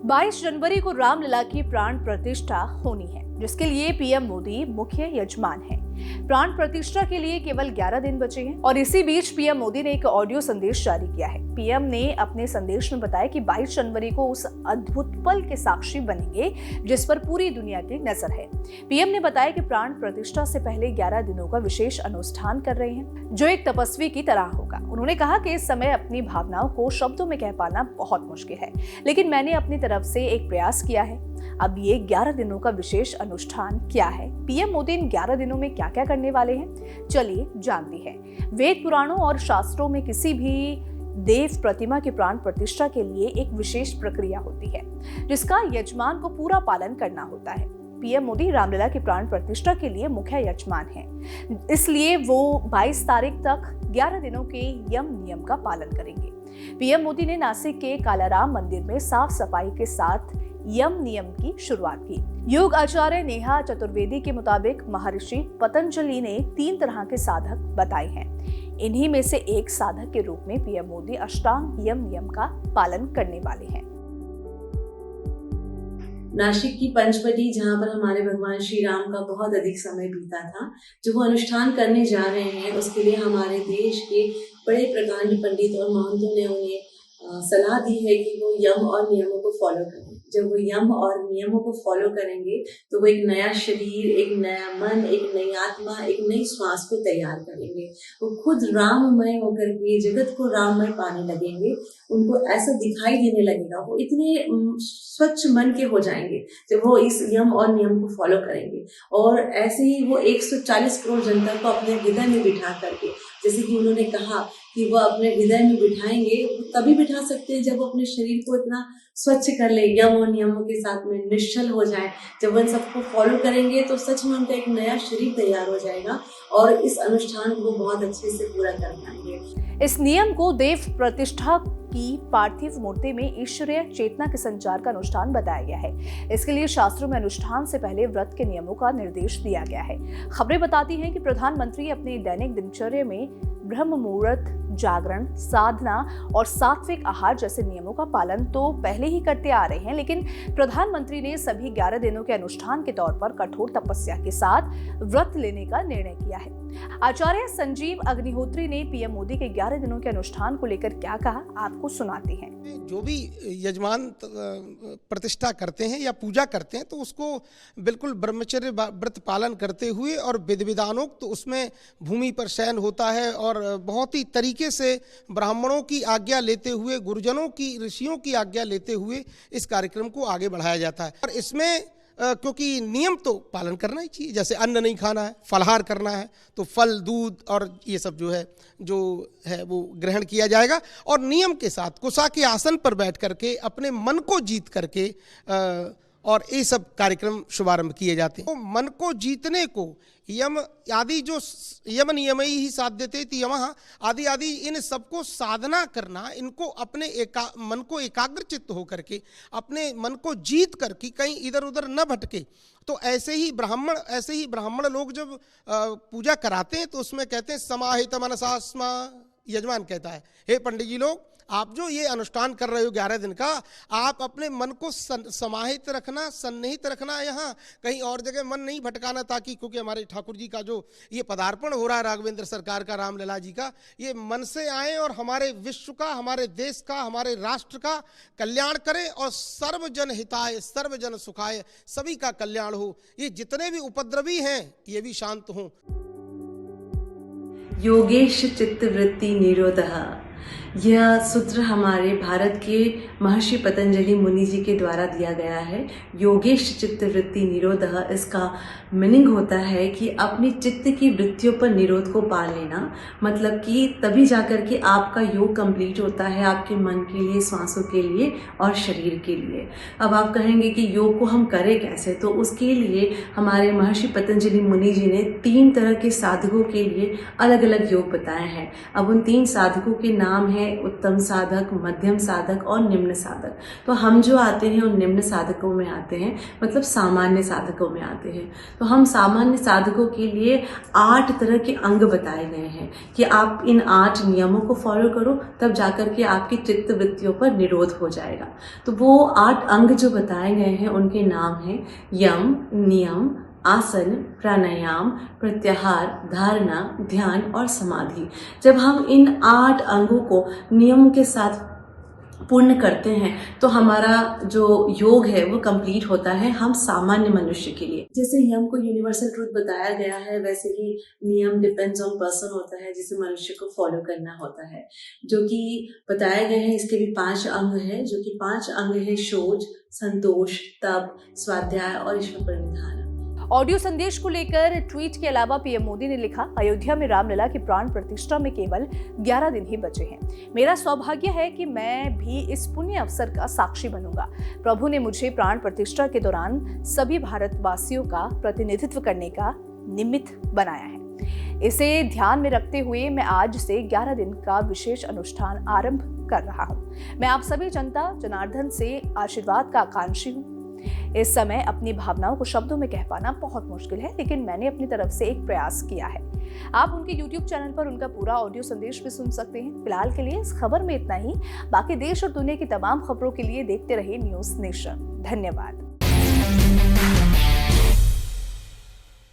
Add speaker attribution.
Speaker 1: 22 जनवरी को रामलला की प्राण प्रतिष्ठा होनी है, जिसके लिए पीएम मोदी मुख्य यजमान हैं। प्राण प्रतिष्ठा के लिए केवल 11 दिन बचे हैं और इसी बीच पीएम मोदी ने एक ऑडियो संदेश जारी किया है। पीएम ने अपने संदेश में बताया कि 22 जनवरी को उस अद्भुत पल के साक्षी बनेंगे जिस पर पूरी दुनिया की नजर है। पीएम ने बताया कि प्राण प्रतिष्ठा से पहले 11 दिनों का विशेष अनुष्ठान कर रहे हैं, जो एक तपस्वी की तरह होगा। उन्होंने कहा कि इस समय अपनी भावनाओं को शब्दों में कह पाना बहुत मुश्किल है, लेकिन मैंने अपनी तरफ से एक प्रयास किया है। अब ये 11 दिनों का विशेष अनुष्ठान क्या है, पीएम मोदी इन 11 दिनों में क्या क्या करने वाले हैं, चलिए जानते हैं। वेद पुराणों और शास्त्रों में किसी भी देव प्रतिमा की प्राण प्रतिष्ठा के लिए एक विशेष प्रक्रिया होती है, जिसका यजमान को पूरा पालन करना होता है। पीएम मोदी रामलला की प्राण प्रतिष्ठा के लिए मुख्य यजमान हैं, इसलिए वो 22 तारीख तक 11 दिनों के यम नियम का पालन करेंगे। पीएम मोदी ने नासिक के कालाराम मंदिर में साफ सफाई के साथ यम नियम की शुरुआत की। योग आचार्य नेहा चतुर्वेदी के मुताबिक महर्षि पतंजलि ने 3 तरह के साधक बताए हैं। इन्हीं में से एक साधक के रूप में पीएम मोदी अष्टांग यम नियम का पालन करने वाले हैं।
Speaker 2: नासिक की पंचवटी, जहाँ पर हमारे भगवान श्री राम का बहुत अधिक समय बीता था, जो वो अनुष्ठान करने जा रहे हैं, उसके लिए हमारे देश के बड़े प्रकांड पंडित और महंतों ने उन्हें सलाह दी है कि वो यम और नियमों को फॉलो करें। जब वो यम और नियमों को फॉलो करेंगे तो वो एक नया शरीर, एक नया मन, एक नई आत्मा, एक नई श्वास को तैयार करेंगे। वो खुद राममय होकर के जगत को राममय पाने लगेंगे। उनको ऐसा दिखाई देने लगेगा, वो इतने स्वच्छ मन के हो जाएंगे जब वो इस यम और नियम को फॉलो करेंगे। और ऐसे ही वो 140 करोड़ जनता को अपने हृदय में बिठा करके, जैसे कि उन्होंने कहा कि वो अपने हृदय में बिठाएंगे, वो तभी बिठा सकते हैं जब वो अपने शरीर को इतना स्वच्छ कर ले, यम और नियमों के साथ में निश्चल हो जाए। जब उन सबको फॉलो करेंगे तो सच में उनका एक नया शरीर तैयार हो जाएगा और इस अनुष्ठान को बहुत अच्छे से पूरा कर पाएंगे।
Speaker 1: इस नियम को देव प्रतिष्ठा की पार्थिव मूर्ति में ईश्वरीय चेतना के संचार का अनुष्ठान बताया गया है। इसके लिए शास्त्रों में अनुष्ठान से पहले व्रत के नियमों का निर्देश दिया गया है। खबरें बताती हैं कि प्रधानमंत्री अपनी दैनिक दिनचर्या में ब्रह्म मुहूर्त, जागरण, साधना और सात्विक आहार जैसे नियमों का पालन तो पहले ही करते आ रहे हैं, लेकिन प्रधानमंत्री ने सभी 11 दिनों के अनुष्ठान के तौर पर कठोर तपस्या के साथ व्रत लेने का निर्णय किया है। आचार्य संजीव अग्निहोत्री ने पीएम मोदी के 11 दिनों के अनुष्ठान को लेकर क्या कहा, आपको सुनाते हैं।
Speaker 3: जो भी यजमान प्रतिष्ठा करते हैं या पूजा करते हैं तो उसको बिल्कुल ब्रह्मचर्य व्रत पालन करते हुए और विधि विधानोक्त उसमें भूमि पर शयन होता है और बहुत ही तरीके से ब्राह्मणों की आज्ञा लेते हुए, गुरुजनों की, ऋषियों की आज्ञा लेते हुए इस कार्यक्रम को आगे बढ़ाया जाता है। और इसमें क्योंकि नियम तो पालन करना ही चाहिए, जैसे अन्न नहीं खाना है, फलाहार करना है तो फल, दूध और ये सब जो है वो ग्रहण किया जाएगा। और नियम के साथ कुशा के आसन पर बैठ करके अपने मन को जीत करके और ये सब कार्यक्रम शुभारंभ किए जाते हैं। तो मन को जीतने को यम आदि जो यम नियम ही साथ देते थे, यमः आदि आदि इन सबको साधना करना, इनको अपने मन को एकाग्रचित्त होकर के अपने मन को जीत करके कहीं इधर उधर न भटके। तो ऐसे ही ब्राह्मण लोग जब पूजा कराते हैं तो उसमें कहते हैं समाहित मनसा स्म। यजमान कहता है, हे पंडित जी लोग, आप जो ये अनुष्ठान कर रहे हो 11 दिन का, आप अपने मन को समाहित रखना, सन्निहित रखना, यहाँ कहीं और जगह मन नहीं भटकाना, ताकि क्योंकि हमारे ठाकुर जी का जो ये पदार्पण हो रहा है राघवेंद्र सरकार का, रामलला जी का, ये मन से आए और हमारे विश्व का, हमारे देश का, हमारे राष्ट्र का कल्याण करे और सर्वजन हिताय सर्वजन सुखाय, सभी का कल्याण हो। ये जितने भी उपद्रवी हैं ये भी शांत हों।
Speaker 2: योगेश चित्तवृत्ति निरोधः, यह सूत्र हमारे भारत के महर्षि पतंजलि मुनि जी के द्वारा दिया गया है। योगेश चित्तवृत्ति निरोधः, इसका मीनिंग होता है कि अपनी चित्त की वृत्तियों पर निरोध को पा लेना। मतलब कि तभी जाकर के आपका योग कंप्लीट होता है, आपके मन के लिए, सांसों के लिए और शरीर के लिए। अब आप कहेंगे कि योग को हम करें कैसे, तो उसके लिए हमारे महर्षि पतंजलि मुनि जी ने 3 तरह के साधकों के लिए अलग अलग योग बताए हैं। अब उन 3 साधकों के नाम हैं हैं उत्तम साधक, मध्यम साधक और निम्न साधक। तो हम जो आते हैं उन निम्न साधकों में आते हैं, मतलब सामान्य साधकों में आते हैं। तो हम सामान्य साधकों के लिए 8 तरह के अंग बताए गए हैं कि आप इन 8 नियमों को फॉलो करो, तब जाकर के आपकी चित्त वृत्तियों पर निरोध हो जाएगा। तो वो 8 अंग जो बताए गए हैं उनके नाम हैं यम, नियम, आसन, प्राणायाम, प्रत्याहार, धारणा, ध्यान और समाधि। जब हम इन 8 अंगों को नियम के साथ पूर्ण करते हैं तो हमारा जो योग है वो कंप्लीट होता है हम सामान्य मनुष्य के लिए। जैसे यम को यूनिवर्सल ट्रूथ बताया गया है, वैसे ही नियम डिपेंड्स ऑन पर्सन होता है, जिसे मनुष्य को फॉलो करना होता है, जो कि बताए गए हैं। इसके भी 5 अंग हैं, जो कि 5 अंग है शोच, संतोष, तप, स्वाध्याय और ईश्वर परिधान।
Speaker 1: ऑडियो संदेश को लेकर ट्वीट के अलावा पीएम मोदी ने लिखा, अयोध्या में रामलला की प्राण प्रतिष्ठा में केवल 11 दिन ही बचे हैं। मेरा सौभाग्य है कि मैं भी इस पुण्य अवसर का साक्षी बनूंगा। प्रभु ने मुझे प्राण प्रतिष्ठा के दौरान सभी भारतवासियों का प्रतिनिधित्व करने का निमित्त बनाया है। इसे ध्यान में रखते हुए मैं आज से 11 दिन का विशेष अनुष्ठान आरंभ कर रहा हूँ। मैं आप सभी जनता जनार्दन से आशीर्वाद का आकांक्षी हूँ। इस समय अपनी भावनाओं को शब्दों में कह पाना बहुत मुश्किल है, लेकिन मैंने अपनी तरफ से एक प्रयास किया है। आप उनके YouTube चैनल पर उनका पूरा ऑडियो संदेश भी सुन सकते हैं। फिलहाल के लिए इस खबर में इतना ही। बाकी देश और दुनिया की तमाम खबरों के लिए देखते रहिए न्यूज़ नेशन। धन्यवाद।